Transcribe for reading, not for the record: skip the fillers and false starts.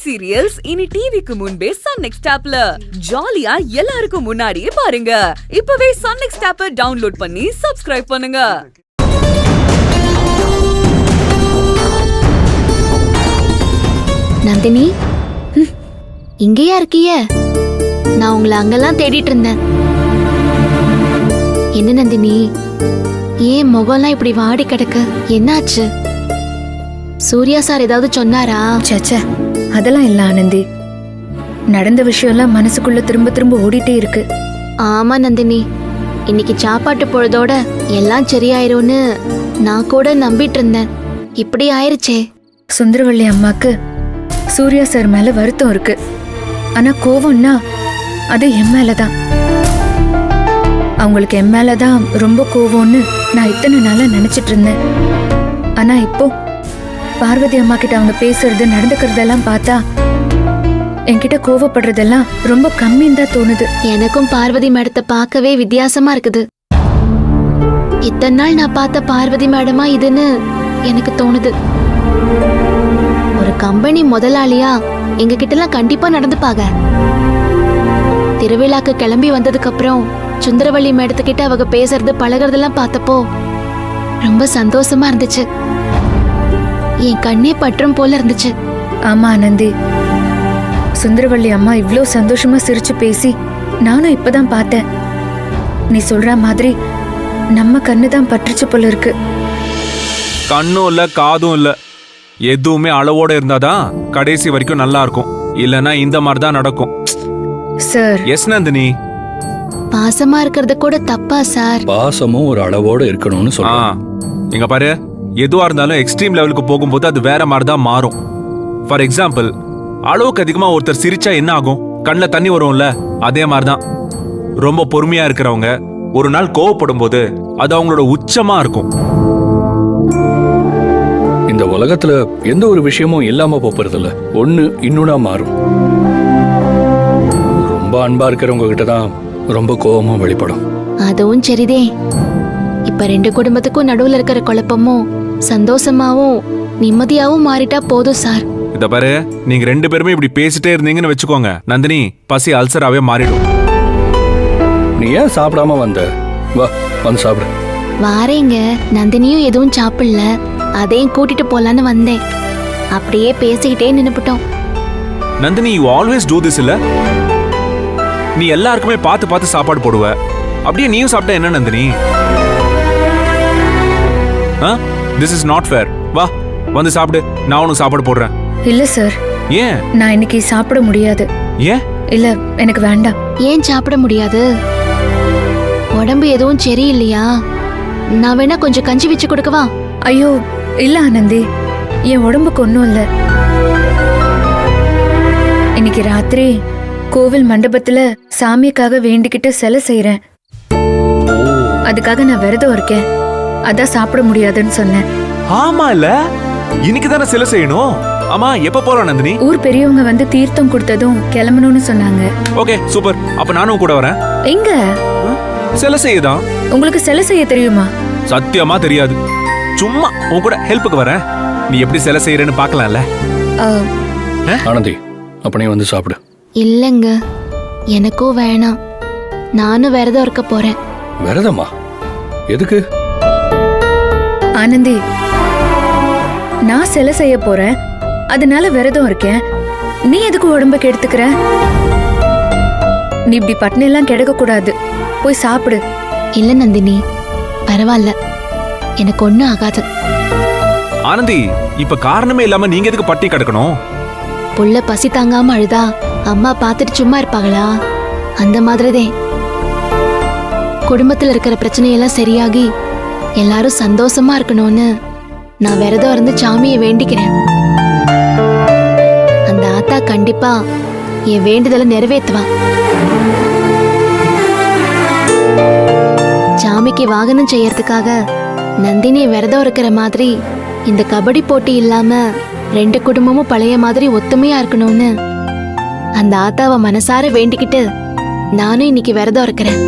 Web serials இனி டிவிக்கு முன்பே சன் நெக்ஸ்ட் ஆப்ல ஜாலியா எல்லாருக்கும் முன்னாடியே பாருங்க. இப்பவே சன் நெக்ஸ்ட் ஆப்பை டவுன்லோட் பண்ணி சப்ஸ்கிரைப் பண்ணுங்க. நந்தினி, இங்கேயா இருக்கிய? நான் உங்களை அங்கெல்லாம் தேடிட்டு இருந்தேன். என்ன நந்தினி, ஏன் முகம்லாம் இப்படி வாடி கிடக்கு? என்னாச்சு? சூர்யா சார் ஏதாவது சொன்னாரா? சச்ச, அதெல்லாம் இல்ல ஆனந்தி. நடந்த விஷயம்லாம் மனசுக்குள்ள திரும்ப திரும்ப ஓடிட்டே இருக்கு. ஆமா நந்தினி, இன்னைக்கு சாப்பாட்டு பொழுதோட எல்லாம் சரியாயிரும்னு நான் கூட நம்பிட்டு இருந்தேன். இப்படி ஆயிருச்சே. சுந்தரவள்ளி அம்மாக்கு சூர்யா சார் மேல வருத்தம் இருக்கு. ஆனா கோவம்னா அது என் மேலதான். அவங்களுக்கு என் மேலதான் ரொம்ப கோவம்னு நான் இத்தனை நாளா நினைச்சிட்டு இருந்தேன். ஆனா இப்போ பார்வதி அம்மா கிட்ட அவங்க பேசுறது நடந்துக்கிறதெல்லாம் பார்த்தா என்கிட்ட கோவப்படுறதெல்லாம் ரொம்ப கம்மின்னு தான் தோணுது. எனக்கும் பார்வதி மேடத்தை பார்க்கவே வித்தியாசமா இருக்குது. இத்தனை நாள் நான் பார்த்த பார்வதி மேடமா இதுன்னு எனக்கு தோணுது. ஒரு கம்பெனி முதலாளியா எங்க கிட்ட எல்லாம் கண்டிப்பா நடந்துப்பாங்க. திருவிழாக்கு கிளம்பி வந்ததுக்கு அப்புறம் சுந்தரவள்ளி மேடத்துக்கிட்ட அவங்க பேசுறது பழகிறதெல்லாம் பார்த்தப்போ ரொம்ப சந்தோஷமா இருந்துச்சு. என் கண்ணே பற்றும் போல இருந்துச்சு. ஆமா ஆனந்தி, சுந்தரவள்ளி அம்மா இவ்ளோ சந்தோஷமா சிரிச்சு பேசி நானும் இப்பதான் பார்த்தேன். நீ சொல்ற மாதிரி நம்ம கண்ணுதான் பற்றுச்சு போல இருக்கு. கண்ணும் இல்ல காதும் இல்ல, எதுவுமே அளவோட இருந்தாதான் கடைசி வரைக்கும் நல்லா இருக்கும். இல்லனா இந்த மாதிரி தான் நடக்கும். சார். எஸ் நந்தினி. பாசமா இருக்கிறது கூட தப்பா சார்? பாசமும் ஒரு அளவோட இருக்கணும்னு சொல்றேன். இங்க பாரு, எதுவா இருந்தாலும் எக்ஸ்ட்ரீம் லெவலுக்கு போகும்போது அது வேற மாதிரி தான் மாறும். ஃபார் எக்ஸாம்பிள், அளவுக்கு அதிகமா ஒருத்தர் சிரிச்சா என்ன ஆகும்? கண்ணில் தண்ணி வரும்ல, அதே மாதிரிதான் ரொம்ப பொறுமையா இருக்கிறவங்க ஒரு நாள் கோவப்படும் போது அது அவங்களோட உச்சமா இருக்கும். இந்த உலகத்துல எந்த ஒரு விஷயமும் இல்லாம போறது இல்ல, ஒண்ணு இன்னொன்னா மாறும். ரொம்ப அன்பா இருக்கிறவங்க கிட்டதான் ரொம்ப கோபமும் வெளிப்படும். அதுவும் சரிதே. இப்ப ரெண்டு குடும்பத்துக்கும் நடுவுல இருக்கிற குழப்பமும் சந்தோஷமாவும் நிம்மதியாவும் மாறிட்டா போதும் சார். இத பாரு, நீங்க ரெண்டு பேருமே இப்படி பேசிட்டே இருந்தீங்கன்னு வச்சுக்கோங்க, நந்தினி பசி அல்சராவே மாறிடும். நீ ஏன் சாப்பிடாம வந்த? வா, வந்து சாப்பிடு. வாரேங்க. நந்தினியும் எதுவும் சாப்பிடல, அதையும் கூட்டிட்டு போலான்னு வந்தேன். அப்படியே பேசிக்கிட்டே நின்னுபிட்டோம். Nandini, you always do this இல்ல? நீ எல்லாருக்குமே பார்த்து பார்த்து சாப்பாடு போடுவ, அப்படியே நீயும் சாப்பிட்டா என்ன Nandini? This is not fair. வா, வந்து சாப்பிடு, நான் உனக்கு சாப்பாடு போடுறேன். இல்ல சார். ஏன்? நான் இன்னைக்கு சாப்பிட முடியாது. ஏன்? இல்ல, எனக்கு வேண்டாம். ஏன் சாப்பிட முடியாது? உடம்பு எதுவும் சரியில்லையா? நான் வேணா கொஞ்சம் கஞ்சி வச்சு கொடுக்கவா? ஐயோ இல்ல ஆனந்தி, என் உடம்புக்கு ஒன்றும் இல்ல. இன்னைக்கு ராத்திரி கோவில் மண்டபத்துல சாமிக்காக வேண்டிக்கிட்டு சிலை செய்யறேன். அதுக்காக நான் விரதம் இருக்கேன். அதான் சாப்பிட முடியாதுன்னு சொன்னேன். ஆமா இல்ல, இன்னைக்கு தானே சிலை செய்யணும். ஆமா, எப்ப போறோம் நந்தினி? ஊர் பெரியவங்க வந்து தீர்த்தம் கொடுத்ததும் கிளம்பணும்னு சொன்னாங்க. Okay, super. அப்ப நானும் கூட வரேன். எங்க? சிலை செய்யதான். உங்களுக்கு சிலை செய்ய தெரியுமா? சத்தியமா தெரியாது. சும்மா உன் கூட ஹெல்ப்புக்கு வரேன். நீ எப்படி சிலை செய்யறேன்னு பாக்கலாம்ல. ஆனந்தி, அப்ப நீ வந்து சாப்பிடு. இல்லங்க, எனக்கும் வேணாம். நானும் விரதம் இருக்க போறேன். விரதமா? எதுக்கு? ஆனந்தி, நான் சிலை செய்ய போறேன், அதனால விரதம் இருக்கேன். நீ எதுக்கு உடம்புக்கு எடுத்துக்கிற? நீ இப்படி பட்னி எல்லாம் கிடக்க கூடாது. போய் சாப்பிடு. இல்ல நந்தினி, பரவாயில்ல, எனக்கு ஒண்ணும் ஆகாது. ஆனந்தி, இப்ப காரணமே இல்லாம நீங்க எதுக்கு பட்டி கிடக்கணும்? புள்ள பசி தாங்காம அழுதா அம்மா பார்த்துட்டு சும்மா இருப்பாங்களா? அந்த மாதிரிதான் குடும்பத்துல இருக்கிற பிரச்சனையெல்லாம் சரியாகி எல்லாரும் சந்தோஷமா இருக்கணும்னு நான் விரதம் இருந்து சாமியை வேண்டிக்கிறேன். அந்த ஆத்தா கண்டிப்பா என் வேண்டுதலை நிறைவேற்றுவா. சாமிக்கு வாகனம் செய்யறதுக்காக நந்தினி விரதம் இருக்கிற மாதிரி இந்த கபடி போட்டி இல்லாம ரெண்டு குடும்பமும் பழைய மாதிரி ஒத்துமையா இருக்கணும்னு அந்த ஆத்தாவை மனசார வேண்டிக்கிட்டு நானும் இன்னைக்கு விரதம் இருக்கிறேன்.